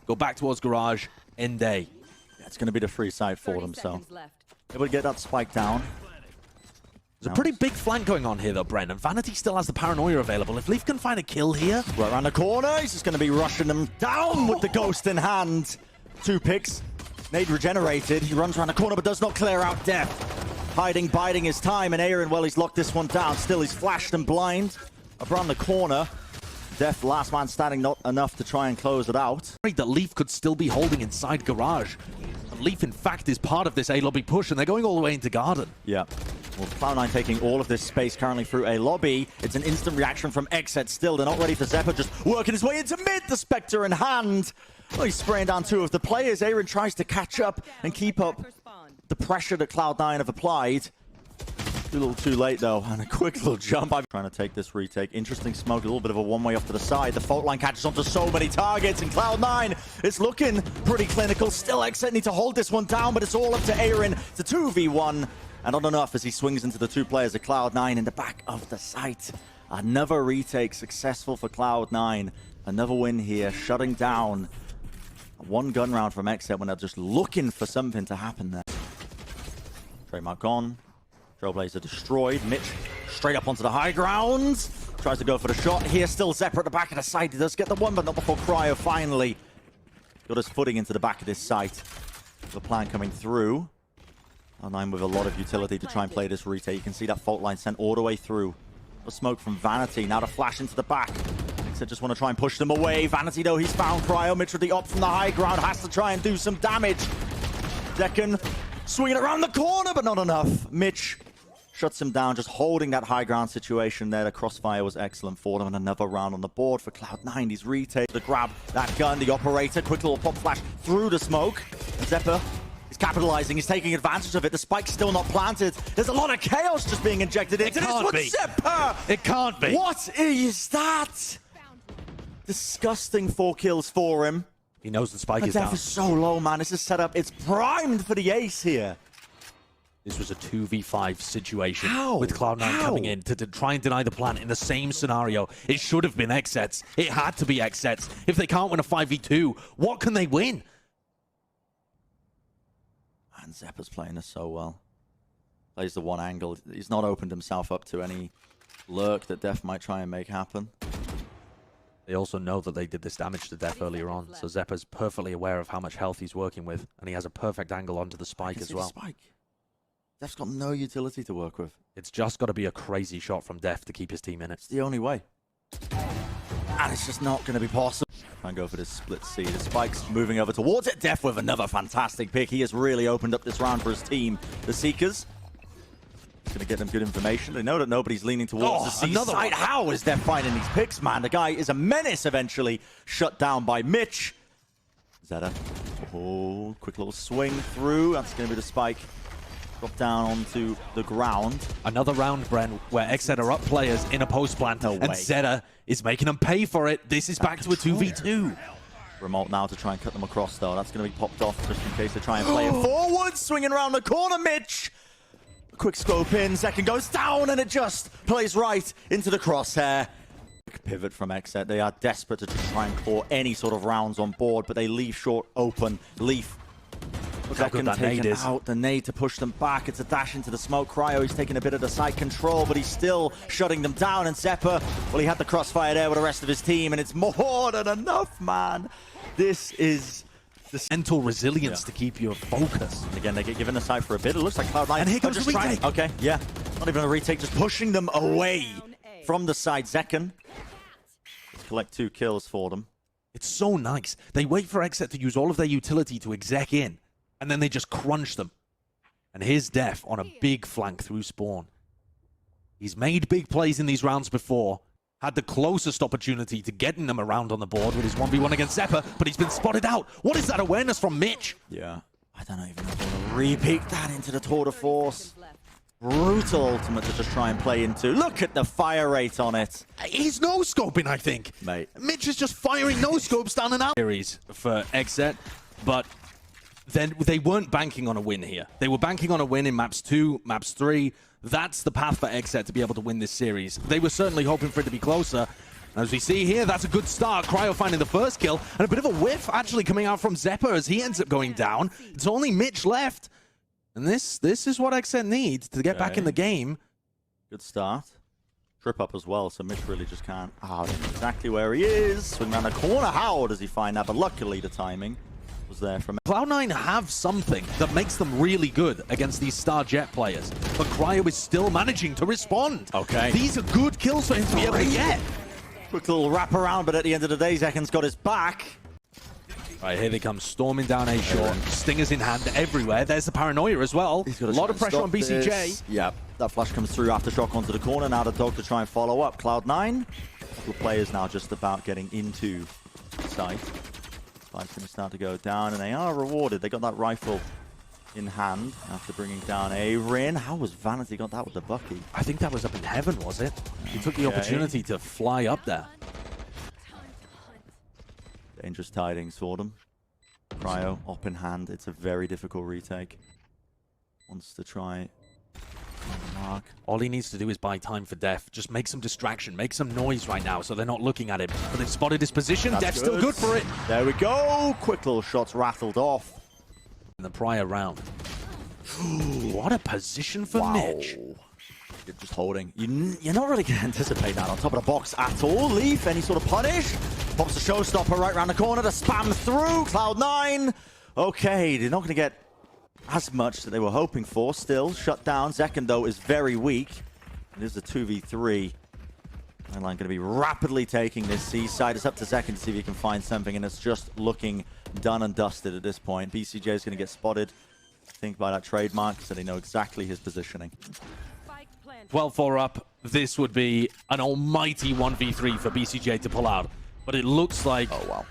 go back towards garage, end day. Yeah, it's going to be the free side for them, so able to get that spike down. There's a pretty big flank going on here, though, Bren, and Vanity still has the paranoia available. If Leaf can find a kill here... Right around the corner, he's just going to be rushing them down with the ghost in hand. 2 picks. Nade regenerated. He runs around the corner, but does not clear out Death. Hiding, biding his time, and Aaron, well, he's locked this one down. Still, he's flashed and blind. Around the corner. Death, last man standing, not enough to try and close it out. That Leaf could still be holding inside garage. And Leaf, in fact, is part of this A-lobby push, and they're going all the way into garden. Yeah. Well, Cloud9 taking all of this space currently through a lobby. It's an instant reaction from XSET still. They're not ready for Zephyr, just working his way into mid. The Spectre in hand. Well, he's spraying down 2 of the players. Aaron tries to catch up and keep up the pressure that Cloud9 have applied. A little too late, though, and a quick little jump. I'm trying to take this retake. Interesting smoke, a little bit of a one-way off to the side. The fault line catches onto so many targets, and Cloud9 is looking pretty clinical. Still, XSET need to hold this one down, but it's all up to Aaron. It's a 2v1, and not enough as he swings into the 2 players of Cloud9 in the back of the site. Another retake successful for Cloud9. Another win here, shutting down 1 gun round from XSET when they're just looking for something to happen there. Trademark gone. Trailblazer destroyed. Mitch straight up onto the high ground. Tries to go for the shot. Here still Zephyr at the back of the site. He does get the one, but not before Cryo finally got his footing into the back of this site. The plan coming through. Cloud9 with a lot of utility to try and play this retake. You can see that fault line sent all the way through. The smoke from Vanity. Now to flash into the back. They just want to try and push them away. Vanity, though, he's found Cryo. Mitch with the op from the high ground. Has to try and do some damage. Decken swinging around the corner, but not enough. Mitch shuts him down, just holding that high ground situation there. The crossfire was excellent for them, and another round on the board for Cloud9. He's retake to grab that gun. The operator, quick little pop flash through the smoke. And Zephyr is capitalizing. He's taking advantage of it. The spike's still not planted. There's a lot of chaos just being injected into this one. Zephyr! It can't be. What is that? Disgusting 4 kills for him. He knows the spike is Death down. is so low, man. This is set up. It's primed for the ace here. This was a 2v5 situation How? with Cloud9 coming in to try and deny the plan in the same scenario. It should have been XSET's. It had to be XSET's. If they can't win a 5v2, what can they win? And Zephyr's playing this so well. Plays the one angle. He's not opened himself up to any lurk that Def might try and make happen. They also know that they did this damage to Def earlier on, so Zeppa's perfectly aware of how much health he's working with, and he has a perfect angle onto the spike as well. Def's got no utility to work with. It's just got to be a crazy shot from Def to keep his team in it. It's the only way. And it's just not going to be possible. Try and go for this split C. The spike's moving over towards it. Def with another fantastic pick. He has really opened up this round for his team. The Seekers. He's going to get them good information. They know that nobody's leaning towards the C side. How is Def finding these picks, man? The guy is a menace eventually. Shut down by Mitch. Zeta. Oh, quick little swing through. That's going to be the spike. Drop down onto the ground. Another round, Bren, where XSET are up players in a post plant, and Zeta is making them pay for it. This is back to a 2v2. Remote now to try and cut them across, though. That's going to be popped off just in case they try and play it forward. Swinging around the corner, Mitch. Quick scope in. Second goes down, and it just plays right into the crosshair. Quick pivot from XSET. They are desperate to just try and claw any sort of rounds on board, but they leave short open. Leaf. Look how good that nade is. Out the nade to push them back. It's a dash into the smoke. Cryo, he's taking a bit of the side control, but he's still shutting them down. And Zephyr, well, he had the crossfire there with the rest of his team, and it's more than enough, man. This is the mental resilience to keep you focused. And again, they get given the side for a bit. It looks like Cloud9. And here comes the retake. Okay, yeah. Not even a retake, just pushing them away from the side. Zekken. Let's collect 2 kills for them. It's so nice. They wait for XSET to use all of their utility to exec in, and then they just crunch them. And here's Def on a big flank through spawn. He's made big plays in these rounds before. Had the closest opportunity to getting them around on the board with his 1v1 against Zephyr, but he's been spotted out. What is that awareness from Mitch? Yeah. I don't even know if I want to repeat that into the tour de force. Brutal ultimate to just try and play into. Look at the fire rate on it. He's no-scoping, I think. Mate. Mitch is just firing no-scopes down and out. Series for XSET, but then they weren't banking on a win here. They were banking on a win in maps 2, maps 3. That's the path for XSET to be able to win this series. They were certainly hoping for it to be closer, As we see here, that's a good start. Cryo finding the first kill, and a bit of a whiff actually coming out from Zeppa as he ends up going down. It's only Mitch left. And this is what XSET needs to get back in the game. Good start. Trip up as well, so Mitch really just can't. Oh, exactly where he is. Swing around the corner. How does he find that? But luckily the timing was there from Cloud9 have something that makes them really good against these Star Jet players. But Cryo is still managing to respond. Okay. These are good kills for him to be able to get. Quick little wrap around, but at the end of the day, Zekken's got his back. Right, here they come, storming down A short. Stingers in hand everywhere. There's the paranoia as well. He's got a lot of pressure on BCJ. This. Yep, that flash comes through after shock onto the corner. Now the dog to try and follow up. Cloud9. A couple of players now just about getting into sight. Spike's going to start to go down, and they are rewarded. They got that rifle in hand after bringing down a Rin. How was Vanity got that with the Bucky? I think that was up in heaven, was it? He took the opportunity to fly up there. Dangerous tidings for them. Cryo up in hand. It's a very difficult retake. Wants to try mark. All he needs to do is buy time for Def. Just make some distraction, make some noise right now so they're not looking at him. But they've spotted his position. Def's still good for it. There we go. Quick little shots rattled off. In the prior round. What a position for Mitch. You're just holding. You're not really going to anticipate that on top of the box at all. Leaf, any sort of punish. Pops a showstopper right around the corner to spam through. Cloud9. Okay, they're not going to get as much that they were hoping for. Still, shut down. Zekken, though, is very weak. It is a 2v3. Line going to be rapidly taking this seaside. It's up to Zekken to see if he can find something, and it's just looking done and dusted at this point. BCJ is going to get spotted, I think, by that trademark, so they know exactly his positioning. 12-4 up. This would be an almighty 1v3 for BCJ to pull out. But it looks like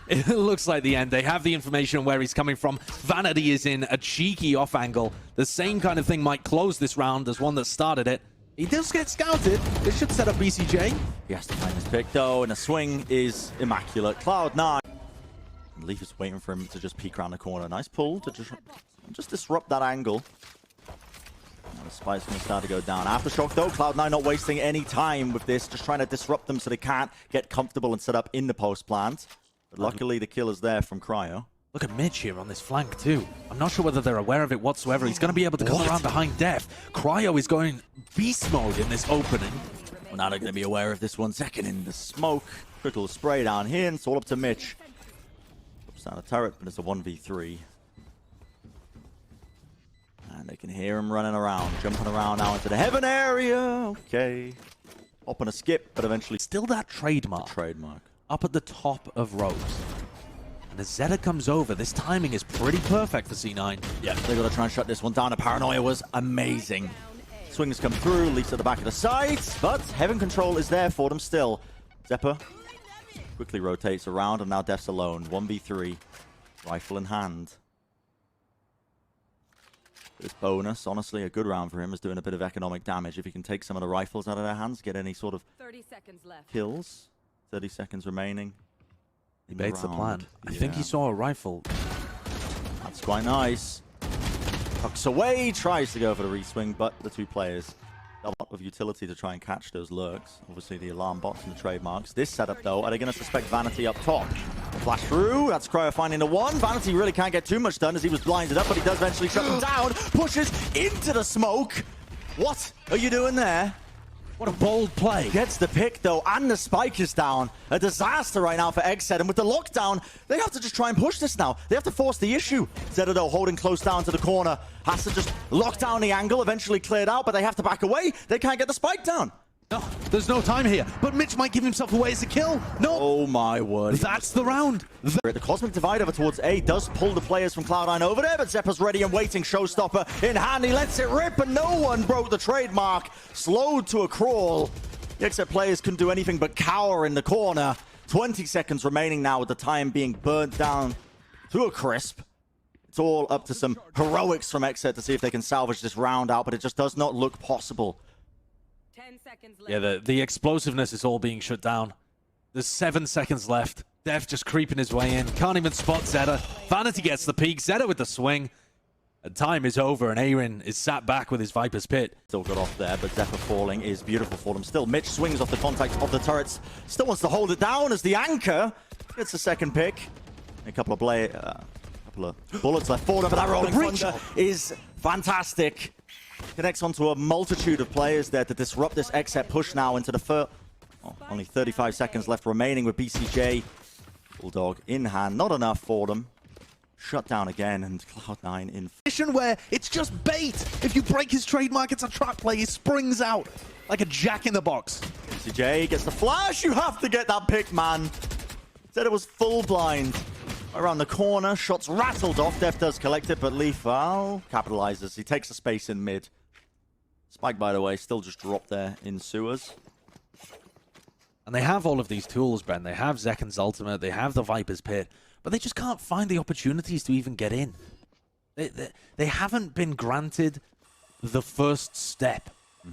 it looks like the end. They have the information where he's coming from. Vanity is in a cheeky off angle. The same kind of thing might close this round as one that started it. He does get scouted. This should set up BCJ. He has to find his pick, though, and the swing is immaculate. Cloud9. Leaf is waiting for him to just peek around the corner. Nice pull to just disrupt that angle. Now the Spike's going to start to go down. Aftershock, though, Cloud9 not wasting any time with this, just trying to disrupt them so they can't get comfortable and set up in the post plant. But luckily, the kill is there from Cryo. Look at Mitch here on this flank, too. I'm not sure whether they're aware of it whatsoever. He's going to be able to come around behind Def. Cryo is going beast mode in this opening. Well, now they're going to be aware of this 1 second in the smoke. Quick little spray down here, and it's all up to Mitch. Puts down a turret, but it's a 1v3. And they can hear him running around, jumping around now into the heaven area. Okay. Hop on a skip, but eventually still that trademark. Trademark. Up at the top of rows. And as Zeta comes over, this timing is pretty perfect for C9. Yeah, they're going to try and shut this one down. The paranoia was amazing. Swings come through, leaps at the back of the sides, but heaven control is there for them still. Zeppa quickly rotates around, and now Def's alone. 1v3, rifle in hand. This bonus, honestly, a good round for him, is doing a bit of economic damage. If he can take some of the rifles out of their hands, get any sort of 30 seconds left. Kills. 30 seconds remaining. He baits the plan. I think he saw a rifle. That's quite nice. Tucks away, tries to go for the reswing, but the two players a lot of utility to try and catch those lurks. Obviously, the alarm bots and the trademarks. This setup, though, are they going to suspect Vanity up top? Flash through. That's Cryo finding the one. Vanity really can't get too much done as he was blinded up, but he does eventually shut them down. Pushes into the smoke. What are you doing there? What a bold play. Gets the pick, though, and the spike is down. A disaster right now for XSET, and with the lockdown, they have to just try and push this now. They have to force the issue. Zeta, though, holding close down to the corner, has to just lock down the angle, eventually cleared out, but they have to back away. They can't get the spike down. No, there's no time here. But Mitch might give himself away as a kill. No. Oh, my word. That's the round. The Cosmic Divide over towards A does pull the players from Cloud9 over there, but Zeppa's ready and waiting. Showstopper in hand. He lets it rip, and no one broke the trademark. Slowed to a crawl. The XSET players couldn't do anything but cower in the corner. 20 seconds remaining now with the time being burnt down to a crisp. It's all up to some heroics from XSET to see if they can salvage this round out, but it just does not look possible. 10 seconds left. Yeah, the explosiveness is all being shut down. There's 7 seconds left. Def just creeping his way in. Can't even spot Zeta. Vanity gets the peak. Zeta with the swing. And time is over, and Aaron is sat back with his Viper's Pit. Still got off there, but Zephyr falling is beautiful for them. Still, Mitch swings off the contact of the turrets. Still wants to hold it down as the anchor gets the second pick. A couple of bullets left for them, but that rolling thunder is fantastic. Connects onto a multitude of players there to disrupt this XSET push now into the first. Oh, only 35 seconds left remaining with BCJ. Bulldog in hand, not enough for them. Shut down again, and Cloud9 in Position where it's just bait. If you break his trademark, it's a trap play. He springs out like a jack in the box. BCJ gets the flash. You have to get that pick, man. Said it was full blind. Around the corner, shots rattled off. Def does collect it, but Lethal capitalizes. He takes the space in mid. Spike, by the way, still just dropped there in sewers. And they have all of these tools, Ben. They have Zekken's ultimate. They have the Viper's Pit. But they just can't find the opportunities to even get in. They haven't been granted the first step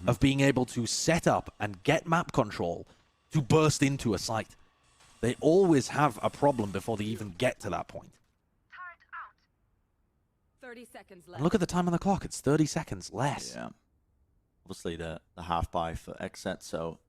of being able to set up and get map control to burst into a site. They always have a problem before they even get to that point. 30 seconds left. And look at the time on the clock. It's 30 seconds less. Yeah. Obviously, the half buy for XSET, so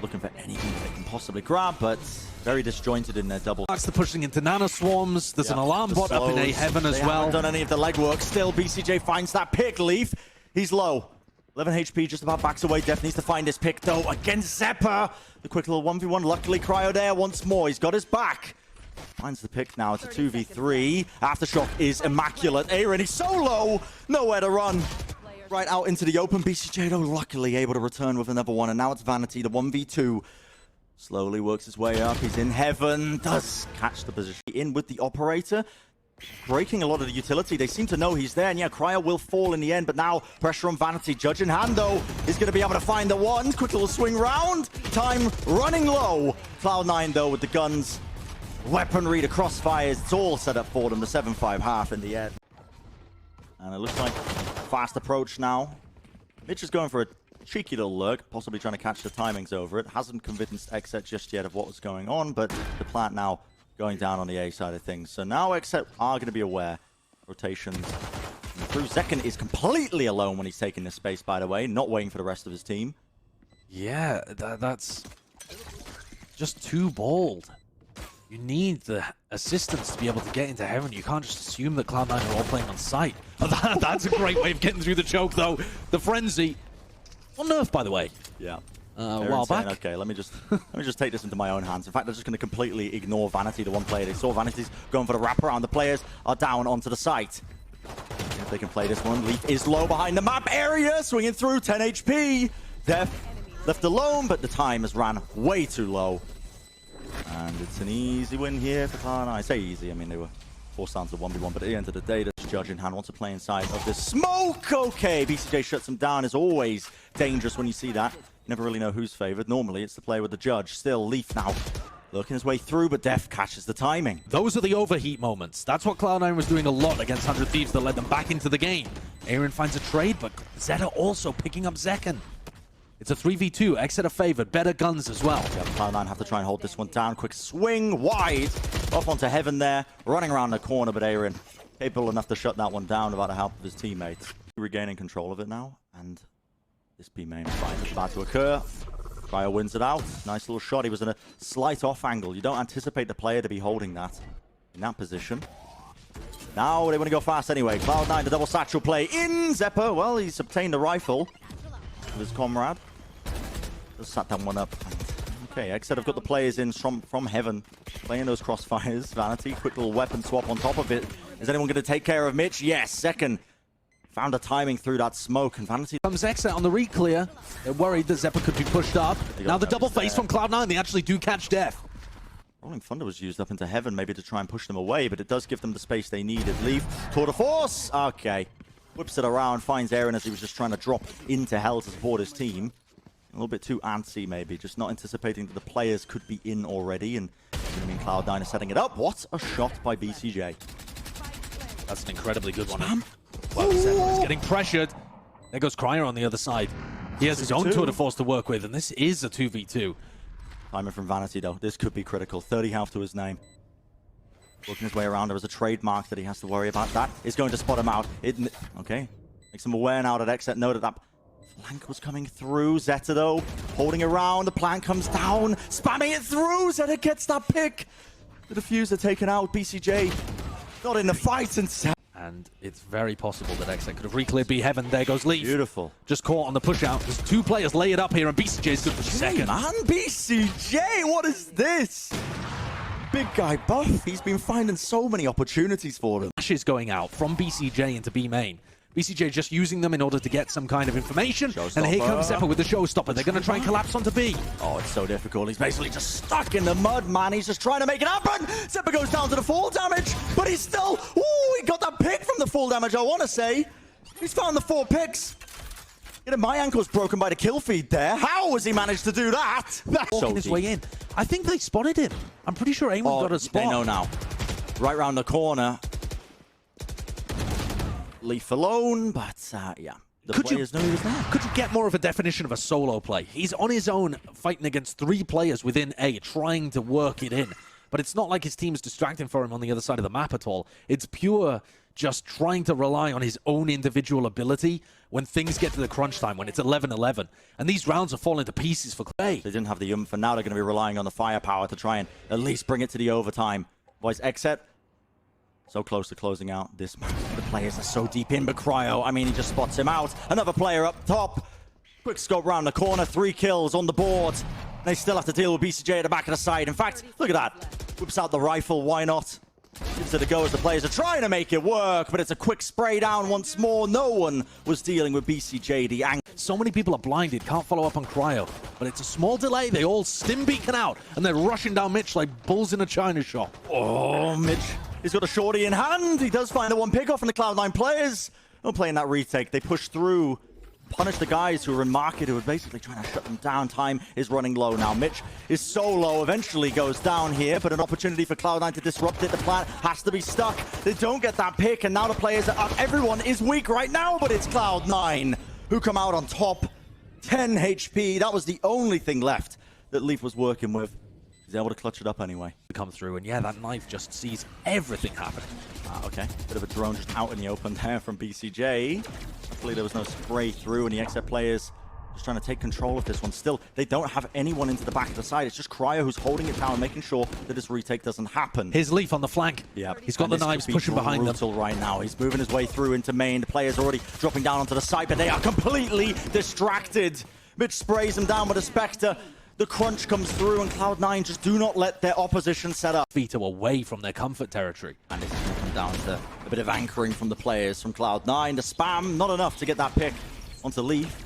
looking for anything they can possibly grab, but very disjointed in their double. That's the pushing into nano swarms. There's an alarm bot up in A heaven as well. Haven't done any of the legwork. Still, BCJ finds that pick. Leaf, he's low. 11 HP, just about backs away. Def needs to find his pick, though, against Zephyr. The quick little 1v1. Luckily, Cryo there once more. He's got his back. Finds the pick now. It's a 2v3. Aftershock is immaculate. Aaron, he's so low. Nowhere to run. Right out into the open. BCJ, though, luckily able to return with another one. And now it's Vanity, the 1v2. Slowly works his way up. He's in heaven. Does catch the position. In with the operator. Breaking a lot of the utility. They seem to know he's there. And yeah, Cryo will fall in the end. But now pressure on Vanity. Judge in hand, though, is going to be able to find the one. Quick little swing round. Time running low. Cloud9, though, with the guns. Weaponry, the crossfires. It's all set up for them. The 7-5 half in the end. And it looks like fast approach now. Mitch is going for a cheeky little lurk, possibly trying to catch the timings over it. Hasn't convinced XSET just yet of what was going on, but the plant now going down on the A side of things. So now XSET are going to be aware. Rotations through. Zekken is completely alone when he's taking this space, by the way, not waiting for the rest of his team. Yeah, that's just too bold. You need the assistance to be able to get into heaven. You can't just assume that Cloud9 are all playing on site. That's a great way of getting through the choke, though. The frenzy. On Nerf, by the way. Yeah. A while back. Okay, let me just take this into my own hands. In fact, they're just going to completely ignore Vanity, the one player. They saw Vanity's going for the wraparound. The players are down onto the site. If they can play this one. Leaf is low behind the map area. Swinging through, 10 HP. Def left alone, but the time has ran way too low. And it's an easy win here for Cloud9. I say easy, I mean, they were forced down to 1v1, but at the end of the day, this Judge in hand wants to play inside of this smoke. Okay, BCJ shuts him down. Is always dangerous when you see that. You never really know who's favored. Normally, it's the player with the Judge. Still, Leaf now looking his way through, but Def catches the timing. Those are the overheat moments. That's what Cloud9 was doing a lot against 100 Thieves that led them back into the game. Aaron finds a trade, but Zeta also picking up Zekken. It's a 3v2. XSET are favored. Better guns as well. Yeah, Cloud9 have to try and hold this one down. Quick swing wide. Off onto heaven there. Running around the corner, but Aaron capable enough to shut that one down without the help of his teammates. Regaining control of it now. And this B main fight is about to occur. Cryo wins it out. Nice little shot. He was in a slight off angle. You don't anticipate the player to be holding that in that position. Now they want to go fast anyway. Cloud9, the double satchel play in. Zephyr, well, he's obtained a rifle of his comrade. Just sat that one up. Okay, XSET have got the players in from heaven, playing those crossfires. Vanity, quick little weapon swap on top of it. Is anyone going to take care of Mitch? Yes, second. Found a timing through that smoke, and Vanity comes XSET on the re-clear. They're worried that Zephyr could be pushed up. Now the double face from Cloud9. They actually do catch Def. Rolling Thunder was used up into heaven, maybe to try and push them away, but it does give them the space they needed. Leaf, tour de force. Okay. Whips it around, finds Aaron as he was just trying to drop into hell to support his team. A little bit too antsy, maybe. Just not anticipating that the players could be in already. And I mean, Cloud9 is setting it up. What a shot by BCJ. That's an incredibly good one. Well, Zephyr is getting pressured. There goes Cryer on the other side. He has his own tour de force to work with, and this is a 2v2. Timing from Vanity, though. This could be critical. 30 health to his name. Working his way around, there was a trademark that he has to worry about. That is going to spot him out. Okay. Makes him aware now that XSET noted that flank was coming through. Zeta, though, holding around. The plan comes down, spamming it through. Zeta gets that pick. The diffuser taken out. BCJ not in the fight. And it's very possible that XSET could have re-cleared B Heaven. There goes Leaf. Beautiful. Just caught on the push out. There's two players layered up here, and BCJ is good for second. Man, BCJ, what is this? Big guy buff. He's been finding so many opportunities for them. Crashies going out from BCJ into B main. BCJ just using them in order to get some kind of information. And here comes Zeppa with the showstopper. They're going to try and collapse onto B. Oh, it's so difficult. He's basically just stuck in the mud, man. He's just trying to make it happen. Zeppa goes down to the full damage, but he's still... Ooh, he got that pick from the full damage, I want to say. He's found the 4 picks. Getting my ankles broken by the kill feed there. How has he managed to do that? That's walking his way in. I think they spotted him. I'm pretty sure Eamon got a spot. They know now. Right round the corner. Leaf alone, but yeah. The players know he was there. Could you get more of a definition of a solo play? He's on his own fighting against 3 players within A, trying to work it in. But it's not like his team's distracting for him on the other side of the map at all. It's pure just trying to rely on his own individual ability when things get to the crunch time, when it's 11-11. And these rounds are falling to pieces for Clay. They didn't have the for now they're going to be relying on the firepower to try and at least bring it to the overtime. Boys, XSET, so close to closing out this match. The players are so deep in, but Cryo, I mean, he just spots him out. Another player up top. Quick scope round the corner, 3 kills on the board. They still have to deal with BCJ at the back of the side. In fact, look at that. Whips out the rifle, why not? Gives it a go as the players are trying to make it work, but it's a quick spray down once more. No one was dealing with BCJ, the angle. So many people are blinded, can't follow up on Cryo. But it's a small delay, they all stim beacon out, and they're rushing down Mitch like bulls in a china shop. Oh, Mitch, he's got a shorty in hand. He does find the 1 pick off from the Cloud9 players. Not playing that retake, they push through. Punish the guys who are in market, who are basically trying to shut them down. Time is running low now. Mitch is so low, eventually goes down here, but an opportunity for Cloud9 to disrupt it. The plant has to be stuck. They don't get that pick, and now the players are up. Everyone is weak right now, but it's Cloud9 who come out on top. 10 HP. That was the only thing left that Leaf was working with. He's able to clutch it up anyway. Come through, and yeah, that knife just sees everything happening. Okay. Bit of a drone just out in the open there from BCJ. Luckily, there was no spray through, and the XSET players just trying to take control of this one. Still, they don't have anyone into the back of the side. It's just Cryo who's holding it down, making sure that this retake doesn't happen. Here's Leaf on the flank. Yeah. He's got the knives pushing behind them. Right now. He's moving his way through into main. The players are already dropping down onto the side, but they are completely distracted. Mitch sprays him down with a Spectre. The crunch comes through, and Cloud9 just do not let their opposition set up. Feet away from their comfort territory. And it's going to come down to a bit of anchoring from the players from Cloud9. The spam, not enough to get that pick onto Leaf.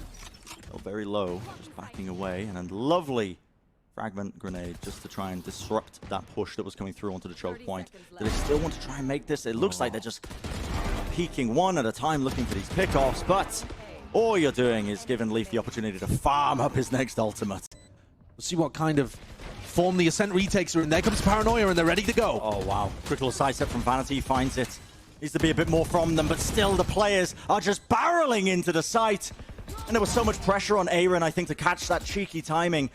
Still very low, just backing away. And then lovely fragment grenade just to try and disrupt that push that was coming through onto the choke point. Do they still want to try and make this? It looks like they're just peeking one at a time looking for these pickoffs, but all you're doing is giving Leaf the opportunity to farm up his next ultimate. We'll see what kind of form the Ascent retakes are in. There comes Paranoia, and they're ready to go. Oh, wow. Critical sidestep from Vanity finds it. Needs to be a bit more from them, but still the players are just barreling into the site. And there was so much pressure on Aaron, I think, to catch that cheeky timing.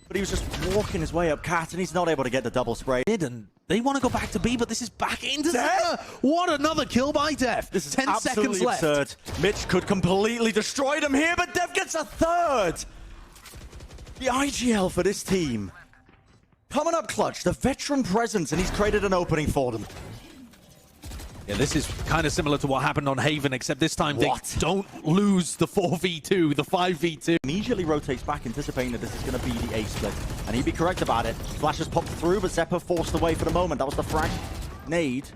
But he was just walking his way up Cat, and he's not able to get the double spray. And they want to go back to B, but this is back into Zeta. What another kill by Def. This is 10 seconds left. Absurd. Mitch could completely destroy them here, but Def gets a third. The IGL for this team. Coming up clutch, the veteran presence, and he's created an opening for them. Yeah, this is kind of similar to what happened on Haven, except this time they don't lose the 4v2, the 5v2. Immediately rotates back, anticipating that this is going to be the A split. And he'd be correct about it. Flashes popped through, but Zeppa forced away for the moment. That was the frag nade.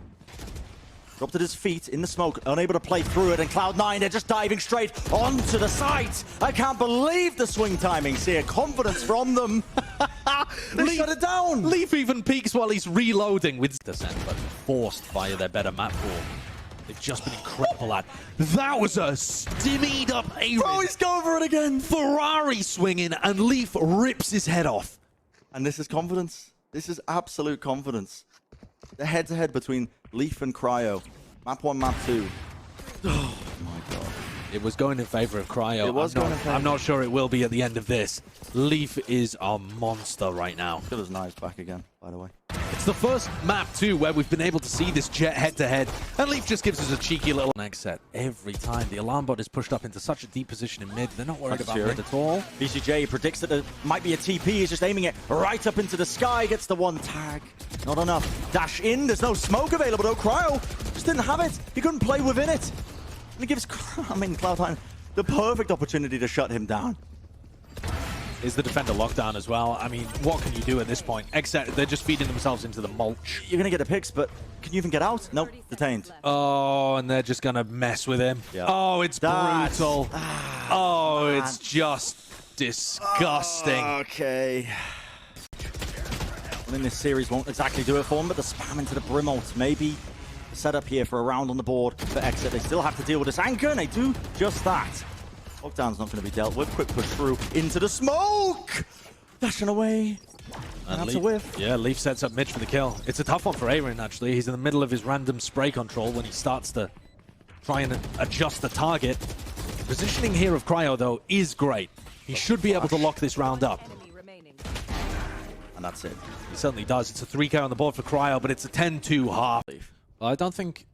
Dropped at his feet in the smoke, unable to play through it, and Cloud9, they're just diving straight onto the site. I can't believe the swing timings here. Confidence from them. They shut it down. Leaf even peeks while he's reloading with descent, but forced via their better map pool. They've just been incredible at. That was a stimmied up Aaron. Oh, he's going for it again. Ferrari swinging, and Leaf rips his head off. And this is confidence. This is absolute confidence. The head-to-head between Leaf and Cryo. Map 1, map 2. Oh my god. It was going in favor of Cryo. It was going in favor. I'm not sure it will be at the end of this. Leaf is a monster right now. Got his knives back again, by the way. It's the first map, too, where we've been able to see this Jet head-to-head. And Leaf just gives us a cheeky little XSET every time. The alarm bot is pushed up into such a deep position in mid. They're not worried about mid at all. BCJ predicts that there might be a TP. He's just aiming it right up into the sky. Gets the one tag. Not enough. Dash in. There's no smoke available, though. Cryo just didn't have it. He couldn't play within it. And it gives Cloud9 the perfect opportunity to shut him down. Is the defender lockdown as well? I mean, what can you do at this point? Except they're just feeding themselves into the mulch. You're going to get the picks, but can you even get out? Nope, detained. Oh, and they're just going to mess with him. Yep. Oh, it's brutal. Oh, it's just disgusting. Okay. I mean, this series won't exactly do it for him, but the spam into the brim ult, maybe the setup here for a round on the board for XSET. They still have to deal with this anchor, and they do just that. Lockdown's not going to be dealt with. Quick push through into the smoke. Dashing away. And that's a whiff. Yeah, Leaf sets up Mitch for the kill. It's a tough one for Aaron, actually. He's in the middle of his random spray control when he starts to try and adjust the target. The positioning here of Cryo, though, is great. He should be able to lock this round up. And that's it. He certainly does. It's a 3K on the board for Cryo, but it's a 10-2 half. Well, I don't think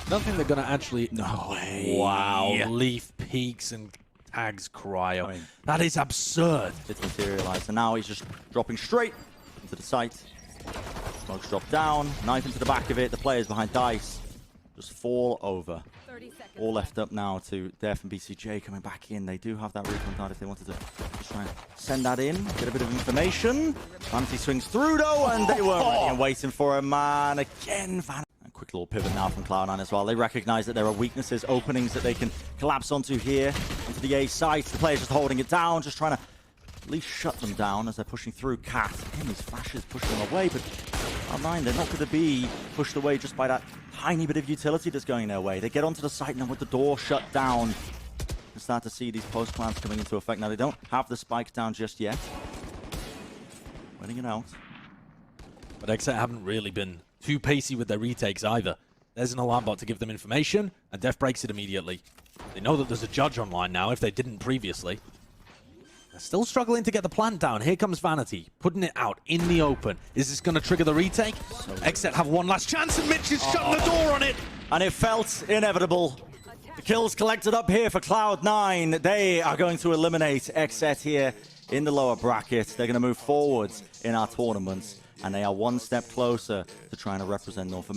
they're going to actually... No way. Wow. Leaf peaks and tags Cryo. I mean, that is absurd. It's materialized, and now he's just dropping straight into the site. Smoke's dropped down, knife into the back of it. The players behind Dice just fall over. All left up now to Def and BCJ coming back in. They do have that recon card if they wanted to just try and send that in, get a bit of information. Vanity swings through though, and they were ready and waiting for him, man. Again, Vanity. Quick little pivot now from Cloud9 as well. They recognize that there are weaknesses, openings that they can collapse onto here, onto the A site. The players just holding it down, just trying to at least shut them down as they're pushing through Cat. Again, these flashes pushing them away, but Cloud9, they're not going to be pushed away just by that tiny bit of utility that's going their way. They get onto the site now with the door shut down. You start to see these post plants coming into effect. Now, they don't have the spikes down just yet. Waiting it out. But XSET haven't really been too pacey with their retakes either. There's an alarm bot to give them information, and Def breaks it immediately. They know that there's a judge online now, if they didn't previously. They're still struggling to get the plant down. Here comes Vanity, putting it out in the open. Is this going to trigger the retake? XSET have one last chance, and Mitch is shutting the door on it. And it felt inevitable. The kills collected up here for Cloud9. They are going to eliminate XSET here in the lower bracket. They're going to move forwards in our tournaments, and they are one step closer to trying to represent North America.